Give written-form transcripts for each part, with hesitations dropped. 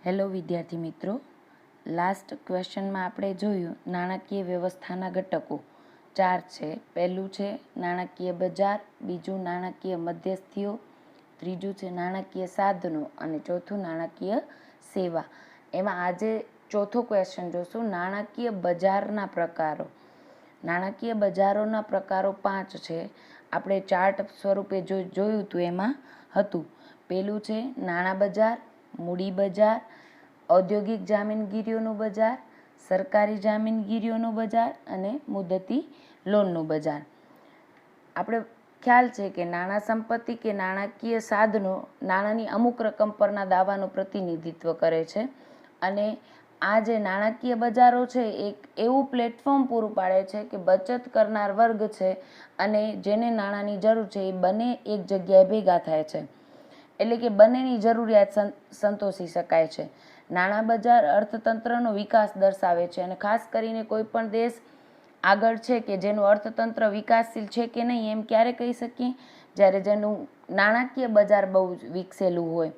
Hello વિદ્યાર્થી મિત્રો, last ક્વેશ્ચનમાં આપણે જોયું નાણાકીય વ્યવસ્થાના ઘટકો 4 છે. પહેલું છે નાણાકીય બજાર, બીજું નાણાકીય મધ્યસ્થીઓ, ત્રીજું છે નાણાકીય સાધનો અને ચોથું નાણાકીય સેવા. એમાં આજે ચોથો ક્વેશ્ચન જોશું, નાણાકીય બજારના પ્રકારો. નાણાકીય બજારોના પ્રકારો 5 છે. આપણે ચાર્ટ સ્વરૂપે જોયું હતું. એમાં હતું પહેલું છે નાણાં બજાર, મૂડી બજાર, ઔદ્યોગિક જામીનગીરીઓનું બજાર, સરકારી જામીનગીરીઓનું બજાર અને મુદતી લોનનું બજાર. આપણે ખ્યાલ છે કે નાણાં સંપત્તિ કે નાણાકીય સાધનો નાણાંની અમુક રકમ પરના દાવાનું પ્રતિનિધિત્વ કરે છે અને આ જે નાણાકીય બજારો છે એક એવું પ્લેટફોર્મ પૂરું પાડે છે કે બચત કરનાર વર્ગ છે અને જેને નાણાંની જરૂર છે એ બંને એક જગ્યાએ ભેગા થાય છે, એટલે કે બંનેની જરૂરિયાત સંતોષી શકાય છે. નાણાં બજાર અર્થતંત્રનો વિકાસ દર્શાવે છે અને ખાસ કરીને કોઈ પણ દેશ આગળ છે કે જેનું અર્થતંત્ર વિકાસશીલ છે કે નહીં એમ ક્યારે કહી શકીએ, જ્યારે જેનું નાણાકીય બજાર બહુ વિકસેલું હોય.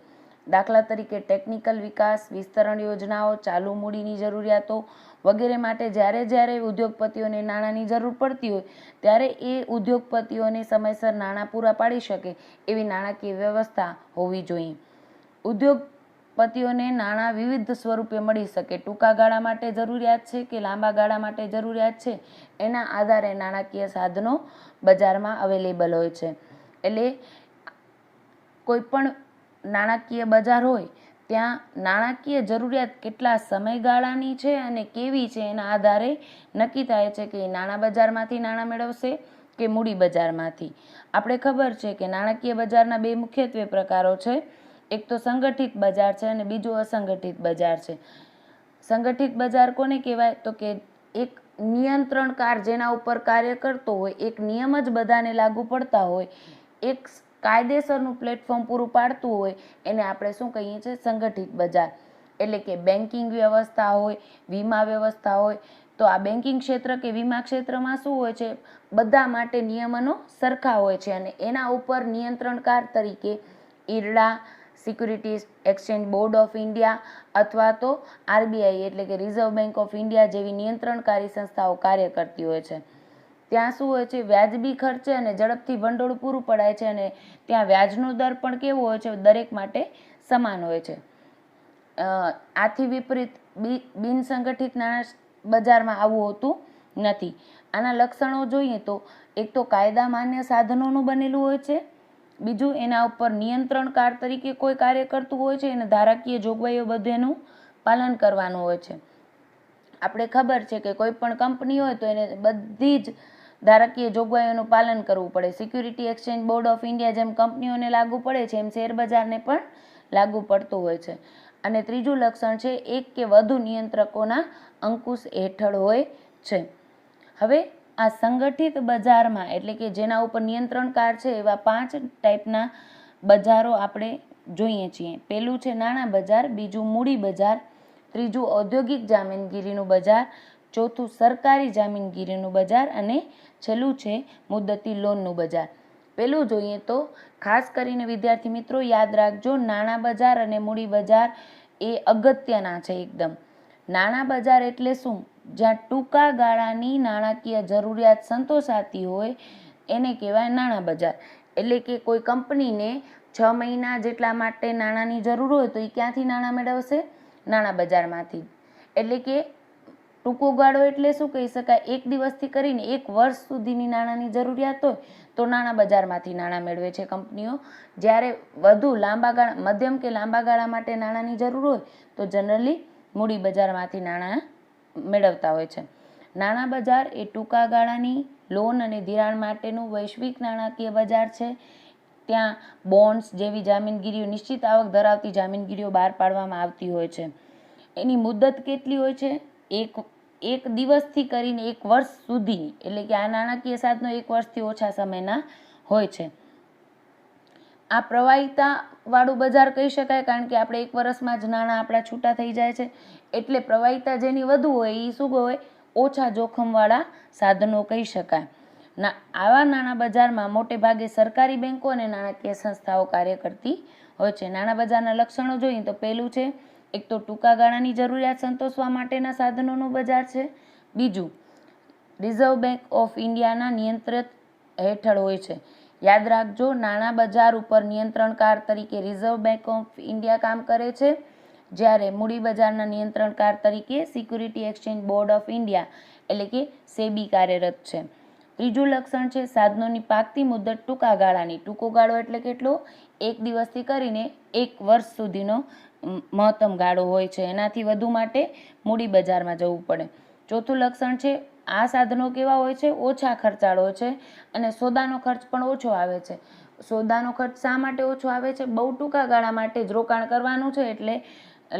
દાખલા તરીકે ટેકનિકલ વિકાસ, વિસ્તરણ યોજનાઓ, ચાલુ મૂડીની જરૂરિયાતો વગેરે માટે જ્યારે ઉદ્યોગપતિઓને નાણાંની જરૂર પડતી હોય ત્યારે એ ઉદ્યોગપતિઓને સમયસર નાણાં પૂરા પાડી શકે એવી નાણાકીય વ્યવસ્થા હોવી જોઈએ. ઉદ્યોગપતિઓને નાણાં વિવિધ સ્વરૂપે મળી શકે, ટૂંકા ગાળા માટે જરૂરિયાત છે કે લાંબા ગાળા માટે જરૂરિયાત છે એના આધારે નાણાકીય સાધનો બજારમાં અવેલેબલ હોય છે. એટલે કોઈ પણ નાણાકીય બજાર હોય ત્યાં નાણાકીય જરૂરિયાત કેટલા સમયગાળાની છે અને કેવી છે એના આધારે નક્કી થાય છે કે નાણાં બજારમાંથી નાણાં મેળવશે કે મૂડી બજારમાંથી. આપણે ખબર છે કે નાણાકીય બજારના બે મુખ્યત્વે પ્રકારો છે, એક તો સંગઠિત બજાર છે અને બીજું અસંગઠિત બજાર છે. સંગઠિત બજાર કોને કહેવાય તો કે એક નિયંત્રણકાર જેના ઉપર કાર્ય કરતો હોય, એક નિયમ જ બધાને લાગુ પડતા હોય, એક કાયદેસરનું પ્લેટફોર્મ પૂરું પાડતું હોય એને આપણે શું કહીએ છીએ, સંગઠિત બજાર. એટલે કે બેન્કિંગ વ્યવસ્થા હોય, વીમા વ્યવસ્થા હોય, તો આ બેન્કિંગ ક્ષેત્ર કે વીમા ક્ષેત્રમાં શું હોય છે, બધા માટે નિયમનો સરખા હોય છે અને એના ઉપર નિયંત્રણકાર તરીકે IRDA, securities exchange board of India અથવા તો RBI એટલે કે રિઝર્વ બેંક ઓફ ઇન્ડિયા જેવી નિયંત્રણકારી સંસ્થાઓ કાર્ય કરતી હોય છે. ત્યાં શું હોય છે, વ્યાજબી ખર્ચે અને ઝડપથી ભંડોળ પૂરું પડાય છે અને ત્યાં વ્યાજનો દર પણ કેવો હોય છે, દરેક માટે સમાન હોય છે. આથી વિપરીત બિન સંગઠિત નાણાં બજારમાં આવું હોતું નથી. આના લક્ષણો જોઈએ તો એક તો કાયદા માન્ય સાધનોનું બનેલું હોય છે, બીજું એના ઉપર નિયંત્રણકાર તરીકે કોઈ કાર્ય કરતું હોય છે અને ધારાકીય જોગવાઈઓ બધેનું પાલન કરવાનું હોય છે. આપણે ખબર છે કે કોઈ પણ કંપની હોય તો એને બધી જ ધારાકીય જોગવાઈઓનું પાલન કરવું પડે. Security exchange board of India જેમ કંપનીઓને લાગુ પડે છે એમ શેર બજારને પણ લાગુ પડતું હોય છે. અને ત્રીજું લક્ષણ છે એક કે વધુ નિયંત્રકોના અંકુશ હેઠળ હોય છે. હવે આ સંગઠિત બજારમાં એટલે કે જેના ઉપર નિયંત્રણકાર છે એવા 5 ટાઈપના બજારો આપણે જોઈએ છીએ. પહેલું છે નાણાં બજાર, બીજું મૂડી બજાર, ત્રીજું ઔદ્યોગિક જામીનગીરીનું બજાર, ચોથું સરકારી જામીનગીરીનું બજાર અને છેલ્લું છે મુદતી લોનનું બજાર. પહેલું જોઈએ તો ખાસ કરીને વિદ્યાર્થી મિત્રો યાદ રાખજો, નાણાં બજાર અને મૂડી બજાર એ અગત્યના છે એકદમ. નાણાં બજાર એટલે શું, જ્યાં ટૂંકા ગાળાની નાણાકીય જરૂરિયાત સંતોષાતી હોય એને કહેવાય નાણાં બજાર. એટલે કે કોઈ કંપનીને 6 મહિના જેટલા માટે નાણાંની જરૂર હોય તો એ ક્યાંથી નાણાં મેળવશે, નાણાં બજારમાંથી. એટલે કે ટૂંકો ગાળો એટલે શું કહી શકાય, એક દિવસથી કરીને 1 વર્ષ સુધીની નાણાંની જરૂરિયાત હોય તો નાણાં બજારમાંથી નાણાં મેળવે છે કંપનીઓ. જ્યારે વધુ લાંબા ગાળા, મધ્યમ કે લાંબા ગાળા માટે નાણાંની જરૂર હોય તો જનરલી મૂડી બજારમાંથી નાણાં મેળવતા હોય છે. નાણાં બજાર એ ટૂંકા ગાળાની લોન અને ધિરાણ માટેનું વૈશ્વિક નાણાકીય બજાર છે. ત્યાં બોન્ડ્સ જેવી જામીનગીરીઓ, નિશ્ચિત આવક ધરાવતી જામીનગીરીઓ બહાર પાડવામાં આવતી હોય છે. એની મુદત કેટલી હોય છે, એક દિવસથી કરીને 1 વર્ષ સુધીની. એટલે કે આ નાણાકીય સાધનો 1 વર્ષથી ઓછા સમયના હોય છે. આ પ્રવાહિતા વાળું બજાર કહી શકાય કારણ કે આપણે 1 વર્ષમાં જ નાણાં આપણા છૂટા થઈ જાય છે, એટલે પ્રવાહિતા જેની વધુ હોય એ શું હોય, ઓછા જોખમવાળા સાધનો કહી શકાય. આવા નાણાં બજારમાં મોટે ભાગે સરકારી બેન્કો અને નાણાકીય સંસ્થાઓ કાર્ય કરતી હોય છે. નાણાં બજારના લક્ષણો જોઈએ તો પહેલું છે એક તો ટૂંકા ગાળાની જરૂરિયાત સંતોષવા માટેના સાધનોનું બજાર છે. બીજું રિઝર્વ બેંક ઓફ ઇન્ડિયાના નિયંત્રણ હેઠળ હોય છે. યાદ રાખજો, નાણાં બજાર ઉપર નિયંત્રણકાર તરીકે રિઝર્વ બેંક ઓફ ઇન્ડિયા કામ કરે છે, જ્યારે મૂડી બજારના નિયંત્રણકાર તરીકે security exchange board of India એટલે કે સેબી કાર્યરત છે. ત્રીજું લક્ષણ છે સાધનોની પાકતી મુદત ટૂંકા ગાળાની. ટૂંકો ગાળો એટલે કેટલો? 1 દિવસથી કરીને 1 વર્ષ સુધીનો મહત્તમ ગાળો હોય છે. એનાથી વધુ માટે મૂડી બજારમાં જવું પડે. ચોથું લક્ષણ છે આ સાધનો કેવા હોય છે? ઓછા ખર્ચાળ હોય છે અને સોદાનો ખર્ચ પણ ઓછો આવે છે. સોદાનો ખર્ચ શા માટે ઓછો આવે છે? બહુ ટૂંકા ગાળા માટે જ રોકાણ કરવાનું છે એટલે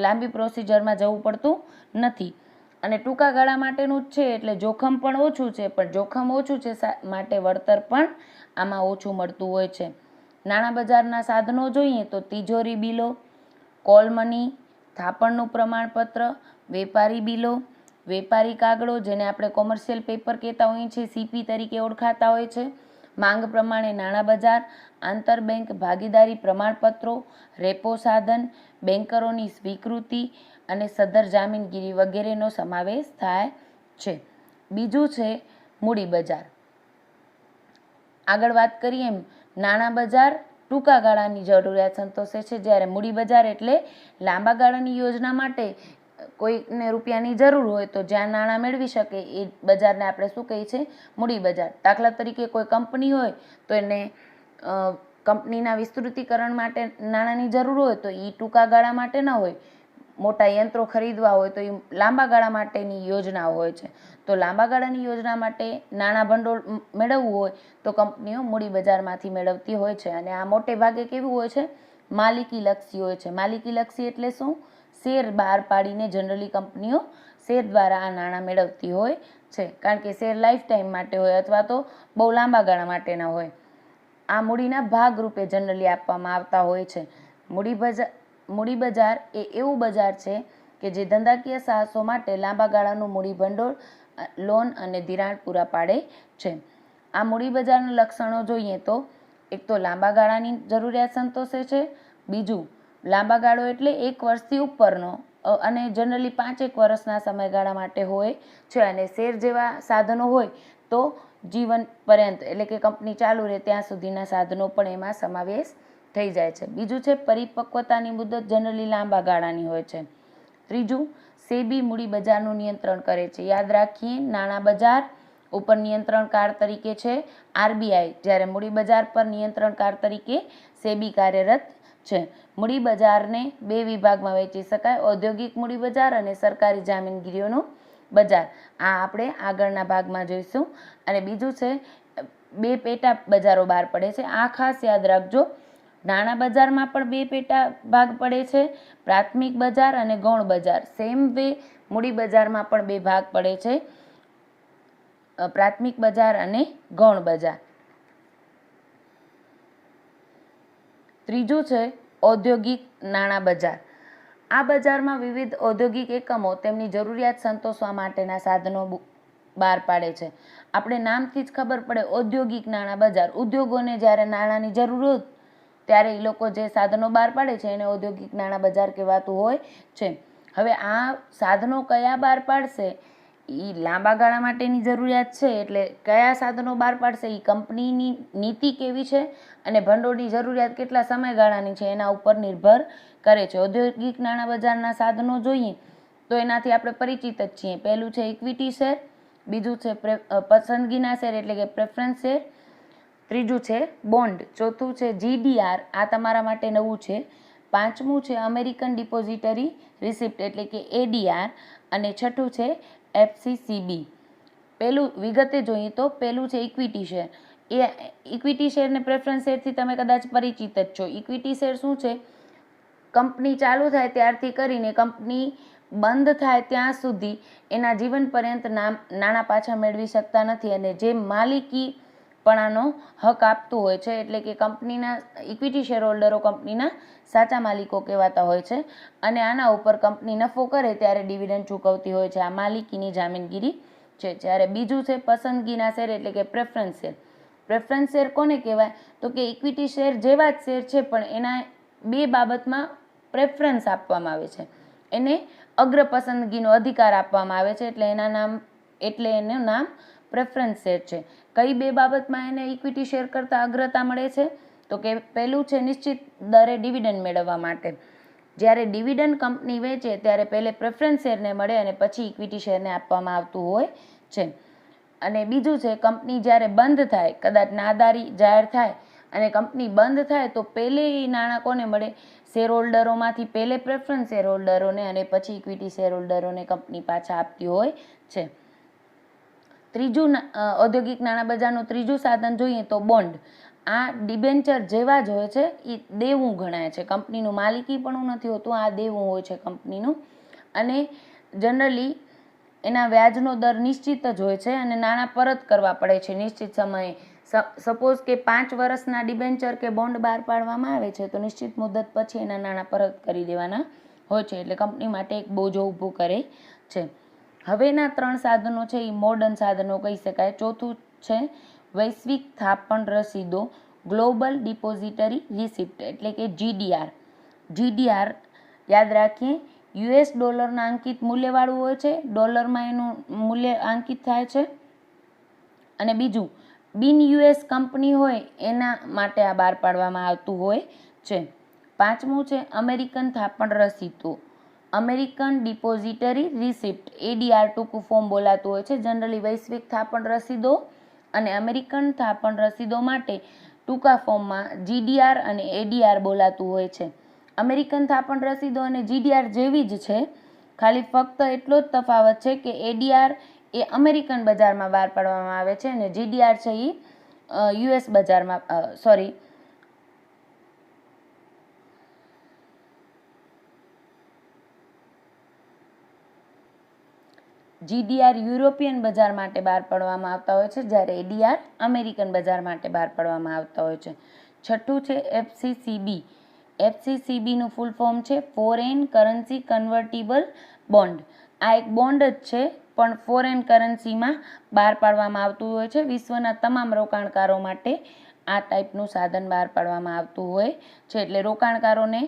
લાંબી પ્રોસિજરમાં જવું પડતું નથી. અને ટૂંકા ગાળા માટેનું જ છે એટલે જોખમ પણ ઓછું છે, પણ જોખમ ઓછું છે માટે વળતર પણ આમાં ઓછું મળતું હોય છે. નાણાં બજારના સાધનો જોઈએ તો તિજોરી બિલો, કોલ મની, થાપણનું પ્રમાણપત્ર, વેપારી બિલો, વેપારી કાગળો જેને આપણે કોમર્શિયલ પેપર કહેતા હોઈએ છીએ, સીપી તરીકે ઓળખાતા હોય છે, માંગ પ્રમાણે નાણાં બજાર, આંતરબેંક ભાગીદારી પ્રમાણપત્રો, રેપો સાધન, બેન્કરોની સ્વીકૃતિ અને સદર જામીનગીરી વગેરેનો સમાવેશ થાય છે. બીજું છે મૂડી બજાર. આગળ વાત કરીએ એમ નાણાં બજાર ટૂંકા ગાળાની જરૂરિયાત સંતોષે છે, જ્યારે મૂડી બજાર એટલે લાંબા ગાળાની યોજના માટે કોઈને રૂપિયાની જરૂર હોય તો જ્યાં નાણાં મેળવી શકે એ બજારને આપણે શું કહીએ છીએ? મૂડી બજાર. દાખલા તરીકે કોઈ કંપની હોય તો એને કંપનીના વિસ્તૃતિકરણ માટે નાણાંની જરૂર હોય તો એ ટૂંકા ગાળા માટે ન હોય. મોટા યંત્રો ખરીદવા હોય તો એ લાંબા ગાળા માટેની યોજના હોય છે. તો લાંબા ગાળાની યોજના માટે નાણાં ભંડોળ મેળવવું હોય તો કંપનીઓ મૂડી બજારમાંથી મેળવતી હોય છે. અને આ મોટે ભાગે કેવું હોય છે? માલિકી લક્ષી હોય છે. માલિકી લક્ષી એટલે શું? શેર બહાર પાડીને જનરલી કંપનીઓ શેર દ્વારા આ નાણાં મેળવતી હોય છે, કારણ કે શેર લાઈફ ટાઈમ માટે હોય અથવા તો બહુ લાંબા ગાળા માટેના હોય. આ મૂડીના ભાગરૂપે જનરલી આપવામાં આવતા હોય છે. મૂડી બજાર એ એવું બજાર છે કે જે ધંધાકીય સાહસો માટે લાંબા ગાળાનું મૂડી ભંડોળ, લોન અને ધિરાણ પૂરા પાડે છે. આ મૂડી બજારના લક્ષણો જોઈએ તો એક તો લાંબા ગાળાની જરૂરિયાત સંતોષે છે. બીજું લાંબા ગાળો એટલે 1 વર્ષથી ઉપરનો અને જનરલી 5 વર્ષના સમયગાળા માટે હોય છે. અને શેર જેવા સાધનો હોય તો જીવન પર્યંત એટલે કે કંપની ચાલુ રહે ત્યાં સુધીના સાધનો પણ એમાં સમાવેશ થઈ જાય છે. બીજું છે પરિપક્વતાની મુદત જનરલી લાંબા ગાળાની હોય છે. ત્રીજું સેબી મૂડી બજારનું નિયંત્રણ કરે છે. યાદ રાખીએ, નાણાં બજાર ઉપર નિયંત્રણકાર તરીકે છે આરબીઆઈ, જ્યારે મૂડી બજાર પર નિયંત્રણકાર તરીકે સેબી કાર્યરત છે. મૂડી બજારને 2 વિભાગમાં વહેંચી શકાય: ઔદ્યોગિક મૂડી બજાર અને સરકારી જામીનગીરીઓનું બજાર. આ આપણે આગળના ભાગમાં જોઈશું. અને બીજું છે 2 પેટા બજારો બહાર પડે છે. આ ખાસ યાદ રાખજો, નાણાં બજારમાં પણ 2 પેટા ભાગ પડે છે, પ્રાથમિક બજાર અને ગૌણ બજાર. સેમ વે મૂડી બજારમાં પણ 2 ભાગ પડે છે, પ્રાથમિક બજાર અને ગૌણ બજાર. ત્રીજું છે ઔદ્યોગિક નાણાં બજાર. આ બજારમાં વિવિધ ઔદ્યોગિક એકમો તેમની જરૂરિયાત સંતોષવા માટેના સાધનો બહાર પાડે છે. આપણે નામથી જ ખબર પડે, ઔદ્યોગિક નાણાં બજાર. ઉદ્યોગોને જ્યારે નાણાંની જરૂર હોય ત્યારે એ લોકો જે સાધનો બહાર પાડે છે એને ઔદ્યોગિક નાણાં બજાર કહેવાતું હોય છે. હવે આ સાધનો કયા બહાર પાડશે? એ લાંબા ગાળા માટેની જરૂરિયાત છે એટલે કયા સાધનો બહાર પાડશે એ કંપનીની નીતિ કેવી છે અને ભંડોળની જરૂરિયાત કેટલા સમયગાળાની છે એના ઉપર નિર્ભર કરે છે. ઔદ્યોગિક નાણાં બજારના સાધનો જોઈએ તો એનાથી આપણે પરિચિત જ છીએ. પહેલું છે ઇક્વિટી શેર, બીજું છે પસંદગીના શેર એટલે કે પ્રેફરન્સ શેર, ત્રીજું છે બોન્ડ, ચોથું છે જીડીઆર, આ તમારા માટે નવું છે, પાંચમું છે અમેરિકન ડિપોઝિટરી રિસિપ્ટ એટલે કે એડીઆર, અને છઠ્ઠું છે એફસીસીબી. પહેલું વિગતે જોઈએ તો પહેલું છે ઇક્વિટી શેર. એ ઇક્વિટી શેરને પ્રેફરન્સ શેરથી તમે કદાચ પરિચિત જ છો. ઇક્વિટી શેર શું છે? કંપની ચાલુ થાય ત્યારથી કરીને કંપની બંધ થાય ત્યાં સુધી એના જીવન પર્યંત નાણાં પાછા મેળવી શકતા નથી અને જે માલિકીપણાનો હક આપતું હોય છે, એટલે કે કંપનીના ઇક્વિટી શેર હોલ્ડરો કંપનીના સાચા માલિકો કહેવાતા હોય છે. અને આના ઉપર કંપની નફો કરે ત્યારે ડિવિડન્ડ ચૂકવતી હોય છે. આ માલિકીની જામીનગીરી છે. જ્યારે બીજું છે પસંદગીના શેર એટલે કે પ્રેફરન્સ શેર. પ્રેફરન્સ શેર કોને કહેવાય? તો કે ઇક્વિટી શેર જેવા જ શેર છે પણ એના 2 બાબતમાં પ્રેફરન્સ આપવામાં આવે છે. એને અગ્ર પસંદગીનો અધિકાર આપવામાં આવે છે, એટલે એનું નામ પ્રેફરન્સ શેર છે. કઈ બે બાબતમાં એને ઇક્વિટી શેર કરતાં અગ્રતા મળે છે? તો કે પહેલું છે નિશ્ચિત દરે ડિવિડન્ડ મેળવવા માટે. જ્યારે ડિવિડન્ડ કંપની વેચે ત્યારે પહેલે પ્રેફરન્સ શેરને મળે અને પછી ઇક્વિટી શેરને આપવામાં આવતું હોય છે. અને બીજું છે કંપની જ્યારે બંધ થાય, કદાચ નાદારી જાહેર થાય અને કંપની બંધ થાય તો પહેલે એ નાણાં કોને મળે? શેર હોલ્ડરોમાંથી પહેલે પ્રેફરન્સ શેર હોલ્ડરોને અને પછી ઇક્વિટી શેર હોલ્ડરોને કંપની પાછા આપતી હોય છે. ત્રીજું ઔદ્યોગિક નાણાં બજારનું ત્રીજું સાધન જોઈએ તો બોન્ડ. આ ડિબેન્ચર જેવા જ હોય છે, એ દેવું ગણાય છે. કંપનીનું માલિકી પણ નથી હોતું, આ દેવું હોય છે કંપનીનું. અને જનરલી એના વ્યાજનો દર નિશ્ચિત જ હોય છે અને નાણાં પરત કરવા પડે છે નિશ્ચિત સમયે. સપોઝ કે 5 વર્ષના ડિબેન્ચર કે બોન્ડ બહાર પાડવામાં આવે છે તો નિશ્ચિત મુદત પછી એના નાણાં પરત કરી દેવાના હોય છે, એટલે કંપની માટે એક બોજો ઊભો કરે છે. હવેના 3 સાધનો છે એ મોડર્ન સાધનો કહી શકાય. ચોથું છે વૈશ્વિક થાપણ રસીદો, ગ્લોબલ ડિપોઝિટરી રિસિપ્ટ એટલે કે GDR. GDR યાદ રાખીએ, US ડોલરના અંકિત મૂલ્યવાળું હોય છે, ડોલરમાં એનું મૂલ્ય અંકિત થાય છે. અને બીજું બિન US કંપની હોય એના માટે આ બહાર પાડવામાં આવતું હોય છે. પાંચમું છે અમેરિકન થાપણ રસીદો, અમેરિકન ડિપોઝિટરી રિસિપ્ટ, ADR ટૂંકું ફોર્મ બોલાતું હોય છે. જનરલી વૈશ્વિક થાપણ રસીદો અને અમેરિકન થાપણ રસીદો માટે ટૂંકા ફોર્મમાં GDR અને ADR બોલાતું હોય છે. અમેરિકન થાપણ રસીદો અને GDR જેવી જ છે, ખાલી ફક્ત એટલો જ તફાવત છે કે ADR એ અમેરિકન બજારમાં બહાર પાડવામાં આવે છે અને GDR છે એ US બજારમાં GDR યુરોપિયન બજાર માટે બહાર પાડવામાં આવતા હોય છે, જ્યારે ADR અમેરિકન બજાર માટે બહાર પાડવામાં આવતા હોય છે. છઠ્ઠું છે FCCB. FCCBનું ફૂલ ફોર્મ છે ફોરેન કરન્સી કન્વર્ટિબલ બોન્ડ. આ એક બોન્ડ જ છે પણ ફોરેન કરન્સીમાં બહાર પાડવામાં આવતું હોય છે. વિશ્વના તમામ રોકાણકારો માટે આ ટાઈપનું સાધન બહાર પાડવામાં આવતું હોય છે. એટલે રોકાણકારોને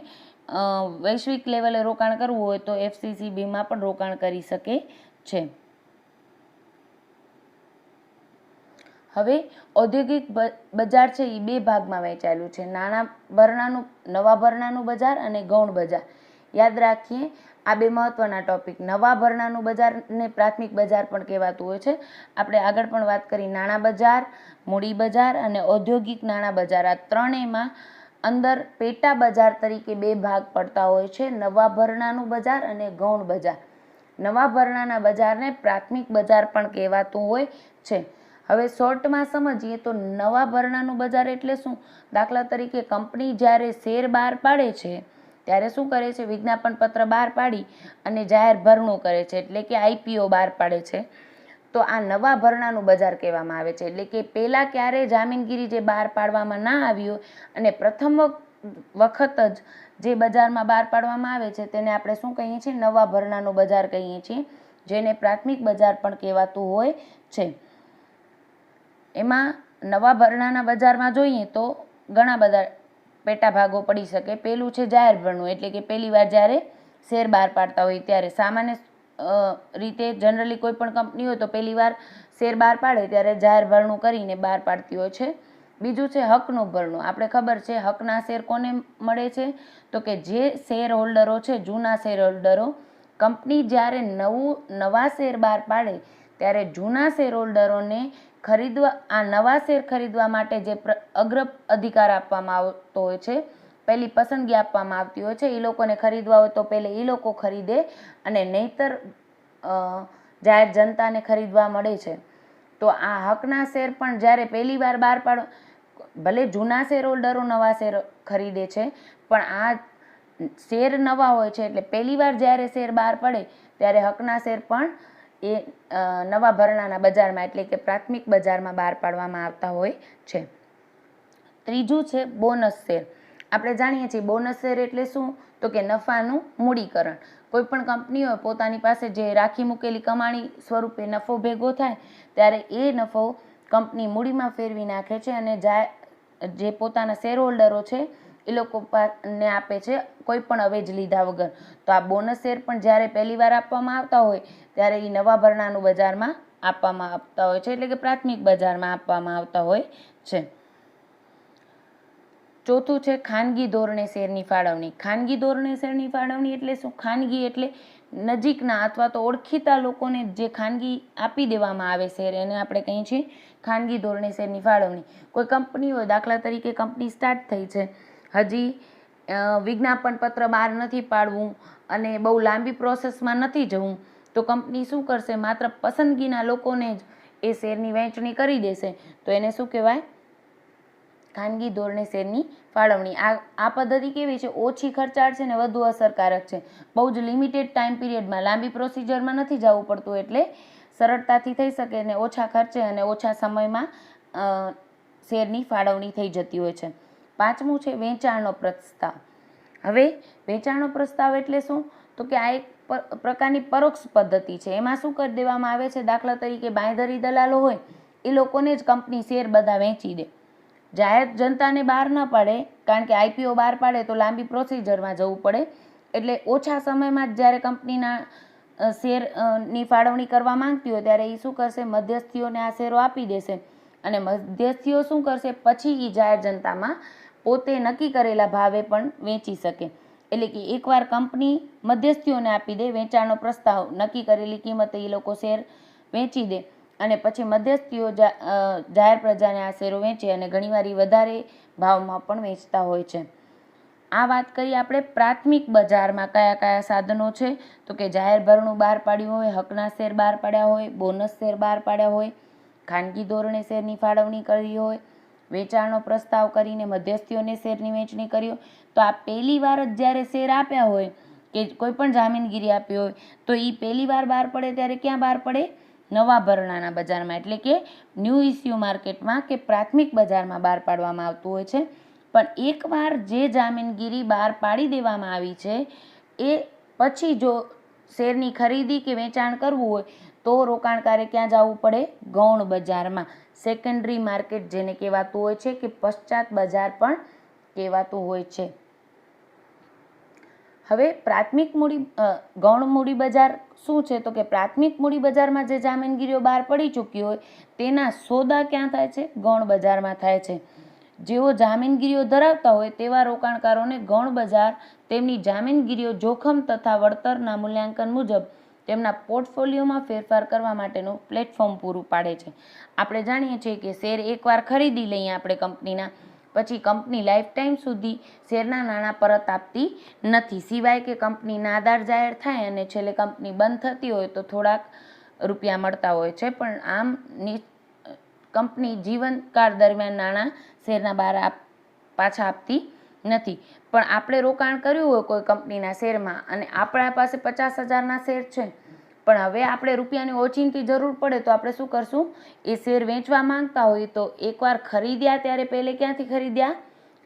વૈશ્વિક લેવલે રોકાણ કરવું હોય તો FCCBમાં પણ રોકાણ કરી શકે છે. હવે ઔદ્યોગિક બજાર છે એ 2 ભાગમાં વહેંચાયેલું છે, નવા ભરણાનું બજાર અને ગૌણ બજાર. યાદ રાખીએ આ 2 મહત્વના ટોપિક. નવા ભરણાનું બજારને પ્રાથમિક બજાર પણ કહેવાતું હોય છે. આપણે આગળ પણ વાત કરી નાણાં બજાર, મૂડી બજાર અને ઔદ્યોગિક નાણાં બજાર. આ ત્રણેયમાં અંદર પેટા બજાર તરીકે 2 ભાગ પડતા હોય છે, નવા ભરણાનું બજાર અને ગૌણ બજાર. નવા ભરણાના બજારને પ્રાથમિક બજાર પણ કહેવાતું હોય છે. હવે શોર્ટમાં સમજીએ તો નવા ભરણાનું બજાર એટલે શું? દાખલા તરીકે કંપની જ્યારે શેર બહાર પાડે છે ત્યારે શું કરે છે? વિજ્ઞાપન પત્ર બહાર પાડી અને જાહેર ભરણું કરે છે, એટલે કે IPO બહાર પાડે છે. તો આ નવા ભરણાનું બજાર કહેવામાં આવે છે. એટલે કે પહેલાં ક્યારેય જામીનગીરી જે બહાર પાડવામાં ના આવી હોય અને પ્રથમ વખત જ જે બજારમાં બહાર પાડવામાં આવે છે તેને આપણે શું કહીએ છીએ? નવા ભરણાનું બજાર કહીએ છીએ, જેને પ્રાથમિક બજાર પણ કહેવાતું હોય છે. એમાં નવા ભરણાના બજારમાં જોઈએ તો ઘણા બધા પેટા ભાગો પડી શકે. પહેલું છે જાહેર ભરણું, એટલે કે પહેલી વાર જ્યારે શેર બહાર પાડતા હોય ત્યારે. સામાન્ય રીતે જનરલી કોઈ પણ કંપની હોય તો પહેલી વાર શેર બહાર પાડે ત્યારે જાહેર ભરણું કરીને બહાર પાડતી હોય છે. બીજું છે હકનું ભરણું. આપણે ખબર છે હકના શેર કોને મળે છે? તો કે જે શેર હોલ્ડરો છે, જૂના શેર હોલ્ડરો. કંપની જ્યારે નવા શેર બહાર પાડે ત્યારે જૂના શેર હોલ્ડરોને આ નવા શેર ખરીદવા માટે જે અગ્ર અધિકાર આપવામાં આવતો હોય છે, પહેલી પસંદગી આપવામાં આવતી હોય છે, એ લોકોને ખરીદવા હોય તો પહેલે એ લોકો ખરીદે અને નહીંતર જાહેર જનતાને ખરીદવા મળે છે. તો આ હકના શેર પણ જ્યારે પહેલી વાર બહાર ભલે જૂના શેર હોલ્ડરો નવા શેર ખરીદે છે, પણ આ શેર નવા હોય છે એટલે પહેલી વાર જ્યારે શેર બહાર પડે ત્યારે હકના શેર પણ એ નવા ભરણાના બજારમાં એટલે કે પ્રાથમિક બજારમાં બહાર પાડવામાં આવતા હોય છે. ત્રીજું છે બોનસ શેર. આપણે જાણીએ છીએ બોનસ શેર એટલે શું? તો કે નફાનું મૂડીકરણ. કોઈ પણ કંપની હોય પોતાની પાસે જે રાખી મૂકેલી કમાણી સ્વરૂપે નફો ભેગો થાય ત્યારે એ નફો કંપની મૂડીમાં ફેરવી નાખે છે અને જે પોતાના શેર હોલ્ડરો છે એ લોકોને આપે છે કોઈ પણ અવેજ લીધા વગર. તો આ બોનસ શેર પણ જ્યારે પહેલી વાર આપવામાં આવતા હોય ત્યારે એ નવા ભરણાનું બજારમાં આપવામાં આવતા હોય છે, એટલે કે પ્રાથમિક બજારમાં આપવામાં આવતા હોય છે. ચોથું છે ખાનગી ધોરણે શેરની ફાળવણી. ખાનગી ધોરણે શેરની ફાળવણી એટલે શું? ખાનગી એટલે નજીકના અથવા તો ઓળખીતા લોકોને જે ખાનગી આપી દેવામાં આવે શેર, એને આપણે કહીએ છીએ ખાનગી ધોરણે શેરની ફાળવણી. કોઈ કંપની હોય, દાખલા તરીકે કંપની સ્ટાર્ટ થઈ છે, હજી વિજ્ઞાપન પત્ર બહાર નથી પાડવું અને બહુ લાંબી પ્રોસેસમાં નથી જવું, તો કંપની શું કરશે? માત્ર પસંદગીના લોકોને જ એ શેરની વહેંચણી કરી દેશે. તો એને શું કહેવાય? ખાનગી ધોરણે શેરની ફાળવણી. આ પદ્ધતિ કેવી છે? ઓછી ખર્ચાળ છે ને વધુ અસરકારક છે. બહુ જ લિમિટેડ ટાઈમ પીરિયડમાં, લાંબી પ્રોસિજરમાં નથી જવું પડતું, એટલે સરળતાથી થઈ શકે ને ઓછા ખર્ચે અને ઓછા સમયમાં શેરની ફાળવણી થઈ જતી હોય છે. પાંચમું છે વેચાણનો પ્રસ્તાવ. હવે વેચાણનો પ્રસ્તાવ એટલે શું? તો કે આ એક પ્રકારની પરોક્ષ પદ્ધતિ છે. એમાં શું કરી દેવામાં આવે છે? દાખલા તરીકે બાંયધરી દલાલો હોય, એ લોકોને જ કંપની શેર બધા વેચી દે. જાહેર જનતાને બહાર ન પાડે, કારણ કે આઈપીઓ બહાર પાડે તો લાંબી પ્રોસિજરમાં જવું પડે, એટલે ઓછા સમયમાં જ જ્યારે કંપનીના શેરની ફાળવણી કરવા માંગતી હોય ત્યારે એ શું કરશે? મધ્યસ્થીઓને આ શેરો આપી દેશે અને મધ્યસ્થીઓ શું કરશે? પછી એ જાહેર જનતામાં પોતે નક્કી કરેલા ભાવે પણ વેચી શકે. એટલે કે એકવાર કંપની મધ્યસ્થીઓને આપી દે વેચાણનો પ્રસ્તાવ, નક્કી કરેલી કિંમતે એ લોકો શેર વેચી દે અને પછી મધ્યસ્થીઓ જાહેર પ્રજાને આ શેરો વેચે અને ઘણીવાર વધારે ભાવમાં પણ વેચતા હોય છે. આ વાત કરી આપણે પ્રાથમિક બજારમાં કયા કયા સાધનો છે, તો કે જાહેર ભરણું બહાર પાડ્યું હોય, હકના શેર બહાર પાડ્યા હોય, બોનસ શેર બહાર પાડ્યા હોય, ખાનગી ધોરણે શેરની ફાળવણી કરી હોય, વેચાણનો પ્રસ્તાવ કરીને મધ્યસ્થીઓને શેરની વહેંચણી કરી હોય. તો આ પહેલી વાર જ જ્યારે શેર આપ્યા હોય કે કોઈ પણ જામીનગીરી આપી હોય તો એ પહેલી વાર બહાર પડે ત્યારે ક્યાં બહાર પડે? નવા ભરણાના બજારમાં, એટલે કે ન્યૂ ઇસ્યુ માર્કેટમાં કે પ્રાથમિક બજારમાં બહાર પાડવામાં આવતું હોય છે. પણ એકવાર જે જામીનગીરી બહાર પાડી દેવામાં આવી છે એ પછી જો શેરની ખરીદી કે વેચાણ કરવું હોય તો રોકાણકારે ક્યાં જવું પડે? ગૌણ બજારમાં, સેકન્ડરી માર્કેટ જેને કહેવાતું હોય છે કે પશ્ચાત બજાર પણ કહેવાતું હોય છે. હવે પ્રાથમિક ગૌણ મૂડી બજાર શું છે? તો કે પ્રાથમિક મૂડી બજારમાં જે જામીનગીરીઓ બહાર પડી ચૂકી હોય તેના સોદા ક્યાં થાય છે? ગૌણ બજારમાં થાય છે. જેઓ જામીનગીરીઓ ધરાવતા હોય તેવા રોકાણકારોને ગૌણ બજાર તેમની જામીનગીરીઓ જોખમ તથા વળતરના મૂલ્યાંકન મુજબ તેમના પોર્ટફોલિયોમાં ફેરફાર કરવા માટેનું પ્લેટફોર્મ પૂરું પાડે છે. આપણે જાણીએ છીએ કે શેર એકવાર ખરીદી લઈએ આપણે કંપનીના, પછી કંપની લાઈફ ટાઈમ સુધી શેરના નાણાં પરત આપતી નથી, સિવાય કે કંપની નાદાર જાહેર થાય અને છેલ્લે કંપની બંધ થતી હોય તો થોડાક રૂપિયા મળતા હોય છે. પણ આમ કંપની જીવનકાળ દરમિયાન નાણાં શેરના પાછા આપતી નથી. પણ આપણે રોકાણ કર્યું હોય કોઈ કંપનીના શેરમાં અને આપણા પાસે 50,000ના શેર છે, પણ હવે આપણે રૂપિયાની ઓચિંતી જરૂર પડે તો આપણે શું કરશું? એ શેર વેચવા માંગતા હોય તો એકવાર ખરીદ્યા ત્યારે પહેલે ક્યાંથી ખરીદ્યા?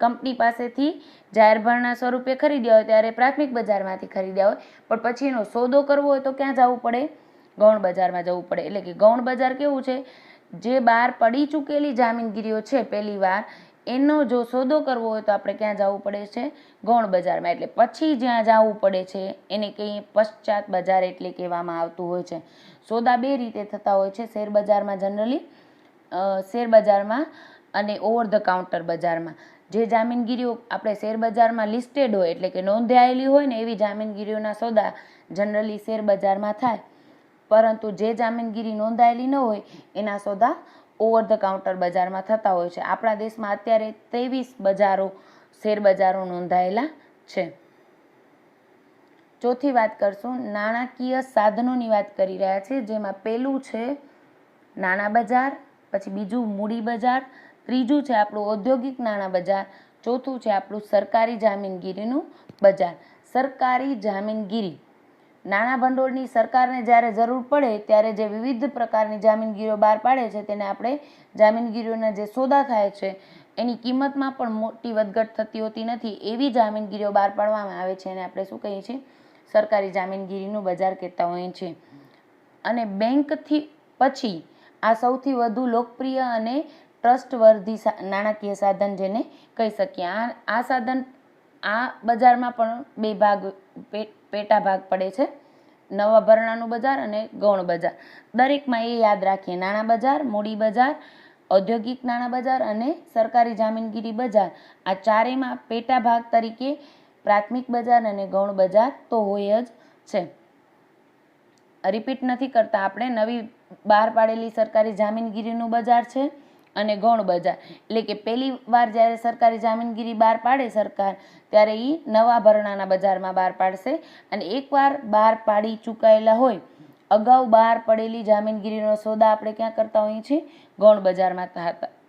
કંપની પાસેથી જાહેર ભરણા સ્વરૂપે ખરીદ્યા હોય ત્યારે પ્રાથમિક બજારમાંથી ખરીદ્યા હોય, પણ પછી એનો સોદો કરવો હોય તો ક્યાં જવું પડે? ગૌણ બજારમાં જવું પડે. એટલે કે ગૌણ બજાર કેવું છે? જે બહાર પડી ચૂકેલી જામીનગીરીઓ છે પહેલી વાર, એનો જો સોદો કરવો હોય તો આપણે ક્યાં જવું પડે છે? ગૌણ બજારમાં. એટલે પછી જ્યાં જવું પડે છે એને કંઈ પશ્ચાત બજાર એટલે કહેવામાં આવતું હોય છે. સોદા બે રીતે થતા હોય છે શેર બજારમાં, જનરલી શેર બજારમાં અને ઓવર ધ કાઉન્ટર બજારમાં. જે જામીનગીરીઓ આપણે શેર બજારમાં લિસ્ટેડ હોય એટલે કે નોંધાયેલી હોય ને એવી જામીનગીરીઓના સોદા જનરલી શેર બજારમાં થાય, પરંતુ જે જામીનગીરી નોંધાયેલી ન હોય એના સોદા ઓવર ધ કાઉન્ટર બજારમાં થતા હોય છે. આપણા દેશમાં અત્યારે 23 શેર બજારો નોંધાયેલા છે. ચોથી વાત કરશું, નાણાકીય સાધનોની વાત કરી રહ્યા છે, જેમાં પહેલું છે નાણાં બજાર, પછી બીજું મૂડી બજાર, ત્રીજું છે આપણું ઔદ્યોગિક નાણાં બજાર, ચોથું છે આપણું સરકારી જામીનગીરીનું બજાર. સરકારી જામીનગીરી, નાણાં ભંડોળની સરકારને જ્યારે જરૂર પડે ત્યારે જે વિવિધ પ્રકારની જામીનગીરીઓ બહાર પાડે છે તેને આપણે જામીનગીરીઓના જે સોદા થાય છે એની કિંમતમાં પણ મોટી વધઘટ થતી હોતી નથી એવી જામીનગીરીઓ બહાર પાડવામાં આવે છે અને આપણે શું કહીએ છીએ? સરકારી જામીનગીરીનું બજાર કહેતા હોઈએ છીએ. અને બેંકથી પછી આ સૌથી વધુ લોકપ્રિય અને ટ્રસ્ટવર્ધી નાણાકીય સાધન જેને કહી શકીએ. આ સાધન આ બજારમાં પણ બે ભાગ પેટા ભાગ પડે છે, નવા ભરણાનું બજાર અને ગૌણ બજાર. દરેકમાં એ યાદ રાખીએ, નાણાં બજાર, મૂડી બજાર, ઔદ્યોગિક નાણાં બજાર અને સરકારી જામીનગીરી બજાર, આ ચારેયમાં પેટા ભાગ તરીકે પ્રાથમિક બજાર અને ગૌણ બજાર તો હોય જ છે. રિપીટ નથી કરતા આપણે, નવી બહાર પાડેલી સરકારી જામીનગીરીનું બજાર છે અને ગૌણ બજાર. એટલે કે પહેલી વાર જ્યારે સરકારી જામીનગીરી બહાર પાડે સરકાર, ત્યારે એ નવા ભરણાના બજારમાં બહાર પાડશે, અને એકવાર બહાર પાડી ચૂકાયેલા હોય, અગાઉ બહાર પડેલી જામીનગીરીનો સોદા આપણે ક્યાં કરતા હોઈએ છીએ? ગૌણ બજારમાં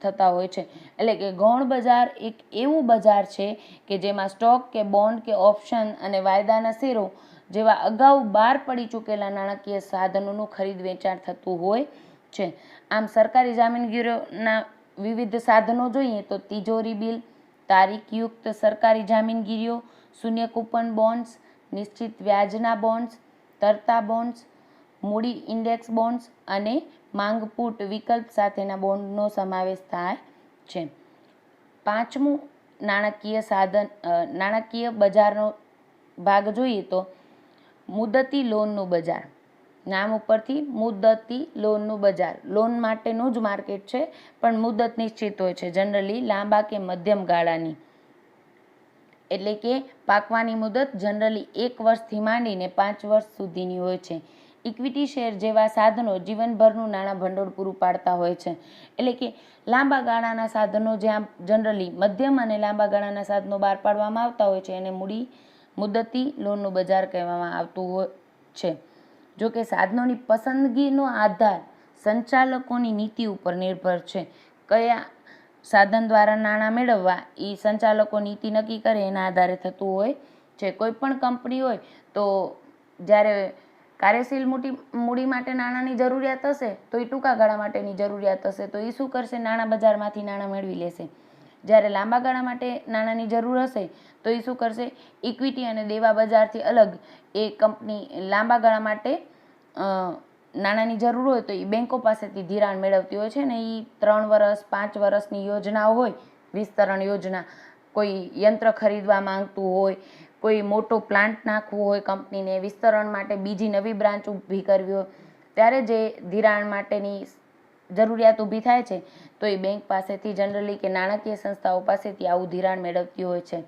થતા હોય છે. એટલે કે ગૌણ બજાર એક એવું બજાર છે કે જેમાં સ્ટોક કે બોન્ડ કે ઓપ્શન અને વાયદાના શેરો જેવા અગાઉ બહાર પડી ચૂકેલા નાણાકીય સાધનોનું ખરીદ વેચાણ થતું હોય છે. આમ સરકારી જામીનગીરીઓના વિવિધ સાધનો જોઈએ તો તિજોરી બિલ, તારીખયુક્ત સરકારી જામીનગીરીઓ, શૂન્ય કૂપન બોન્ડ્સ, નિશ્ચિત વ્યાજના બોન્ડ્સ, તરતા બોન્ડ્સ, મૂડી ઇન્ડેક્સ બોન્ડ્સ અને માંગ પુટ વિકલ્પ સાથેના બોન્ડનો સમાવેશ થાય છે. પાંચમું નાણાકીય બજારનો ભાગ જોઈએ તો મુદતી લોનનું બજાર. નામ ઉપરથી મુદતી લોનનું બજાર, લોન માટેનું જ માર્કેટ છે, પણ મુદત નિશ્ચિત હોય છે, જનરલી લાંબા કે મધ્યમ ગાળાની. એટલે કે પાકવાની મુદત જનરલી 1 વર્ષથી માંડીને 5 વર્ષ સુધીની હોય છે. ઇક્વિટી શેર જેવા સાધનો જીવનભરનું નાણાં ભંડોળ પૂરું પાડતા હોય છે. એટલે કે લાંબા ગાળાના સાધનો જ્યાં જનરલી મધ્યમ અને લાંબા ગાળાના સાધનો બહાર પાડવામાં આવતા હોય છે એને મુદતી લોનનું બજાર કહેવામાં આવતું હોય છે. જો કે સાધનોની પસંદગીનો આધાર સંચાલકોની નીતિ ઉપર નિર્ભર છે. કયા સાધન દ્વારા નાણાં મેળવવા એ સંચાલકો નીતિ નક્કી કરે એના આધારે થતું હોય છે. કોઈ પણ કંપની હોય તો જ્યારે કાર્યશીલ મૂડી માટે નાણાંની જરૂરિયાત હશે તો એ ટૂંકા ગાળા માટેની જરૂરિયાત હશે તો એ શું કરશે? નાણાં બજારમાંથી નાણાં મેળવી લેશે. જ્યારે લાંબા ગાળા માટે નાણાંની જરૂર હશે તો એ શું કરશે? ઇક્વિટી અને દેવા બજારથી અલગ એ કંપની લાંબા ગાળા માટે નાણાંની જરૂર હોય તો એ બેન્કો પાસેથી ધિરાણ મેળવતી હોય છે ને એ 3 વર્ષ 5 વર્ષની યોજનાઓ હોય, વિસ્તરણ યોજના, કોઈ યંત્ર ખરીદવા માંગતું હોય, કોઈ મોટો પ્લાન્ટ નાખવો હોય કંપનીને, વિસ્તરણ માટે બીજી નવી બ્રાન્ચ ઊભી કરવી હોય, ત્યારે જે ધિરાણ માટેની જરૂરિયાત ઊભી થાય છે તો એ બેંક પાસેથી જનરલી કે નાણાકીય સંસ્થાઓ પાસેથી આવું ધિરાણ મેળવતી હોય છે.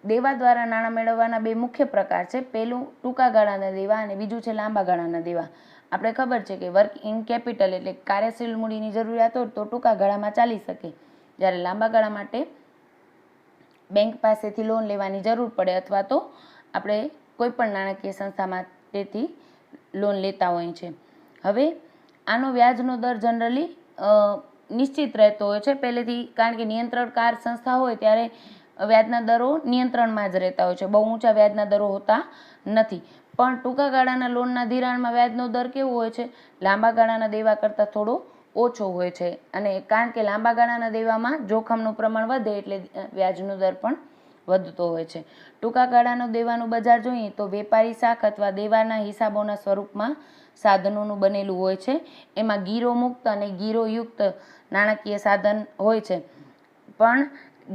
દેવા દ્વારા નાણાં મેળવવાના બે મુખ્ય પ્રકાર છે. પહેલું ટૂંકા ગાળાના દેવા અને બીજું છે લાંબા ગાળાના દેવા. આપણે ખબર છે કે વર્કિંગ કેપિટલ એટલે કાર્યશીલ મૂડીની જરૂરિયાત હોય તો ટૂંકા ગાળામાં ચાલી શકે, જ્યારે લાંબા ગાળા માટે બેંક પાસેથી લોન લેવાની જરૂર પડે અથવા તો આપણે કોઈ પણ નાણાકીય સંસ્થામાંથી લોન લેતા હોઈએ છીએ. હવે આનો વ્યાજનો દર જનરલી નિશ્ચિત રહેતો હોય છે પહેલેથી, કારણ કે નિયંત્રણકાર સંસ્થા હોય ત્યારે વ્યાજના દરો નિયંત્રણમાં જ રહેતા હોય છે, બહુ ઊંચા વ્યાજના દરો હોતા નથી. પણ ટૂંકા ગાળાના લોનના ધિરાણમાં વ્યાજનો દર કેવો હોય છે? લાંબા ગાળાના દેવા કરતાં થોડો ઓછો હોય છે, અને કારણ કે લાંબા ગાળાના દેવામાં જોખમનું પ્રમાણ વધે એટલે વ્યાજનો દર પણ વધતો હોય છે. ટૂંકા ગાળાનો દેવાનું બજાર જોઈએ તો વેપારી શાખ અથવા દેવાના હિસાબોના સ્વરૂપમાં સાધનોનું બનેલું હોય છે. એમાં ગીરો મુક્ત અને ગીરોયુક્ત નાણાકીય સાધન હોય છે. પણ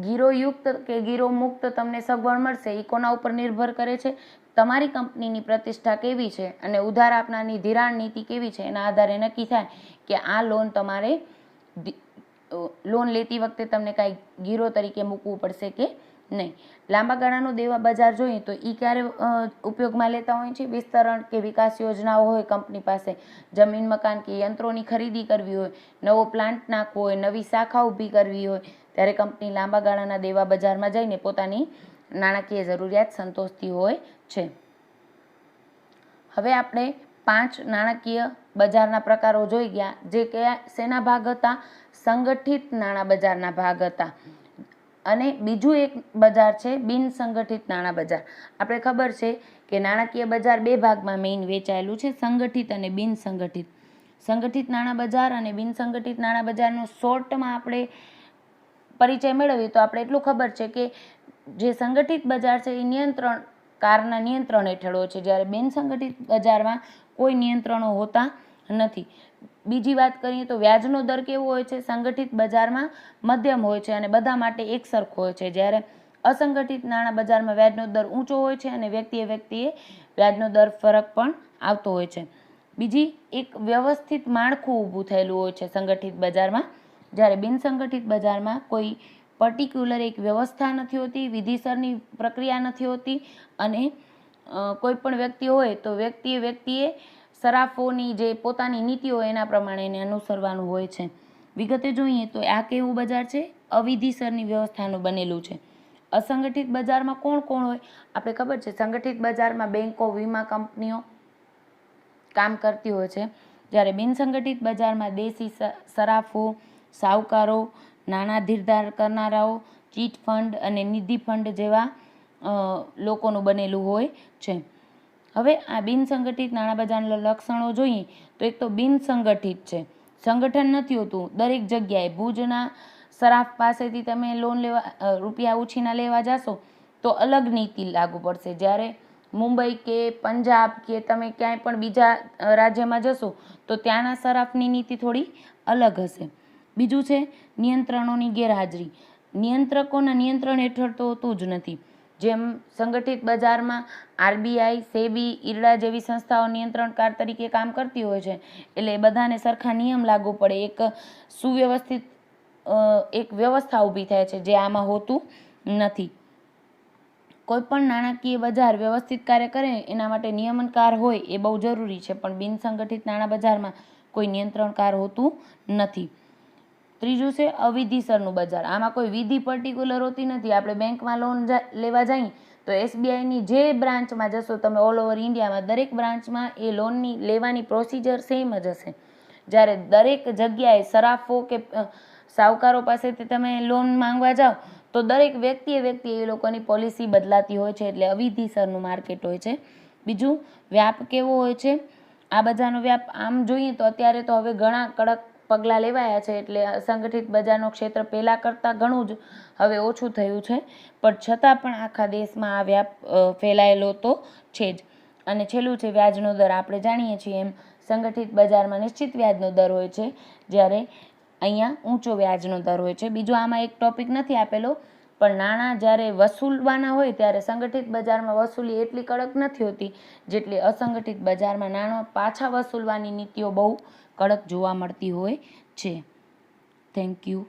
ગીરોયુક્ત કે ગીરો મુક્ત તમને સગવડ મળશે એ કોના ઉપર નિર્ભર કરે છે? તમારી કંપનીની પ્રતિષ્ઠા કેવી છે અને ઉધાર આપનારની ધિરાણ નીતિ કેવી છે એના આધારે નક્કી થાય કે આ લોન તમારે લોન લેતી વખતે તમને કાંઈ ગીરો તરીકે મૂકવું પડશે કે નહીં. લાંબા ગાળાનું દેવા બજાર જોઈએ તો એ ક્યારે ઉપયોગમાં લેતા હોય છે? વિસ્તરણ કે વિકાસ યોજનાઓ હોય કંપની પાસે, જમીન મકાન કે યંત્રોની ખરીદી કરવી હોય, નવો પ્લાન્ટ નાખવો હોય, નવી શાખા ઊભી કરવી હોય, ત્યારે કંપની લાંબા ગાળાના દેવા બજારમાં જઈને પોતાની નાણાકીય જરૂરિયાત સંતોષતી હોય છે. હવે આપણે 5 નાણાકીય બજારના પ્રકારો જોઈ ગયા, જે કયા શેના ભાગ હતા? સંગઠિત નાણાં બજારના ભાગ હતા. અને બીજું એક બજાર છે બિનસંગઠિત નાણાં બજાર. આપણે ખબર છે કે નાણાકીય બજાર 2 ભાગમાં મેઇન વેચાયેલું છે, સંગઠિત અને બિનસંગઠિત. સંગઠિત નાણાં બજાર અને બિનસંગઠિત નાણાં બજારનો શોર્ટમાં આપણે પરિચય મેળવીએ તો આપણે એટલું ખબર છે કે જે સંગઠિત બજાર છે એ નિયંત્રણકારના નિયંત્રણ હેઠળ હોય છે, જ્યારે બિનસંગઠિત બજારમાં કોઈ નિયંત્રણો હોતા નથી. બીજી વાત કરીએ તો વ્યાજનો દર કેવો હોય છે? સંગઠિત બજારમાં મધ્યમ હોય છે અને બધા માટે એક સરખો હોય છે, જ્યારે અસંગઠિત નાણાં બજારમાં વ્યાજનો દર ઊંચો હોય છે અને વ્યક્તિએ વ્યાજનો દર ફરક પણ આવતો હોય છે. બીજી એક વ્યવસ્થિત માળખું ઊભું થયેલું હોય છે સંગઠિત બજારમાં, જ્યારે બિનસંગઠિત બજારમાં કોઈ પર્ટિક્યુલર એક વ્યવસ્થા નથી હોતી, વિધિસરની પ્રક્રિયા નથી હોતી અને કોઈ પણ વ્યક્તિ હોય તો વ્યક્તિએ સરાફોની જે પોતાની નીતિ હોય એના પ્રમાણે એને અનુસરવાનું હોય છે. વિગતે જોઈએ તો આ કેવું બજાર છે? અવિધિસરની વ્યવસ્થાનું બનેલું છે. અસંગઠિત બજારમાં કોણ કોણ હોય? આપણે ખબર છે સંગઠિત બજારમાં બેન્કો, વીમા કંપનીઓ કામ કરતી હોય છે, જ્યારે બિનસંગઠિત બજારમાં દેશી સરાફો, સાહુકારો, નાણાં ધીરધાર કરનારાઓ, ચીટ ફંડ અને નિધિ ફંડ જેવા લોકોનું બનેલું હોય છે. હવે આ બિનસંગઠિત નાણાં બજારના લક્ષણો જોઈએ તો એક તો બિનસંગઠિત છે, સંગઠન નથી હોતું. દરેક જગ્યાએ ભુજના સરાફ પાસેથી તમે લોન લેવા રૂપિયા ઉછીના લેવા જશો તો અલગ નીતિ લાગુ પડશે, જ્યારે મુંબઈ કે પંજાબ કે તમે ક્યાંય પણ બીજા રાજ્યમાં જશો તો ત્યાંના સરાફની નીતિ થોડી અલગ હશે. બીજું છે નિયંત્રણોની ગેરહાજરી. નિયંત્રકોના નિયંત્રણ હેઠળ તો હોતું જ નથી. જેમ સંગઠિત બજારમાં આરબીઆઈ, સેબી, ઇરડા જેવી સંસ્થાઓ નિયંત્રણકાર તરીકે કામ કરતી હોય છે, એટલે બધાને સરખા નિયમ લાગુ પડે, એક સુવ્યવસ્થિત એક વ્યવસ્થા ઊભી થાય છે, જે આમાં હોતું નથી. કોઈ પણ નાણાકીય બજાર વ્યવસ્થિત કાર્ય કરે એના માટે નિયમનકાર હોય એ બહુ જરૂરી છે, પણ બિનસંગઠિત નાણાં બજારમાં કોઈ નિયંત્રણકાર હોતું નથી. ત્રીજું છે અવિધિસરનું બજાર. આમાં કોઈ વિધિ પર્ટિક્યુલર હોતી નથી. આપણે બેંકમાં લોન લેવા જઈએ તો એસબીઆઈની જે બ્રાન્ચમાં જશો તમે ઓલ ઓવર ઇન્ડિયામાં, દરેક બ્રાન્ચમાં એ લોનની લેવાની પ્રોસિજર સેમ જ હશે, જ્યારે દરેક જગ્યાએ સરાફો કે સાહુકારો પાસેથી તમે લોન માંગવા જાઓ તો દરેક વ્યક્તિએ એ લોકોની પોલિસી બદલાતી હોય છે, એટલે અવિધિસરનું માર્કેટ હોય છે. બીજું વ્યાપ કેવો હોય છે? આ બજારનો વ્યાપ આમ જોઈએ તો અત્યારે તો હવે ઘણા કડક પગલાં લેવાયા છે, એટલે અસંગઠિત બજારનું ક્ષેત્ર પહેલાં કરતાં ઘણું જ હવે ઓછું થયું છે, પણ છતાં પણ આખા દેશમાં આ વ્યાપ ફેલાયેલો તો છે જ. અને છેલ્લું છે વ્યાજનો દર. આપણે જાણીએ છીએ એમ સંગઠિત બજારમાં નિશ્ચિત વ્યાજનો દર હોય છે, જ્યારે અહીંયા ઊંચો વ્યાજનો દર હોય છે. બીજો આમાં એક ટોપિક નથી આપેલો, પણ નાણાં જ્યારે વસૂલવાના હોય ત્યારે સંગઠિત બજારમાં વસૂલી એટલી કડક નથી હોતી જેટલી અસંગઠિત બજારમાં નાણાં પાછા વસૂલવાની નીતિઓ બહુ કડક જોવા મળતી હોય છે. Thank you.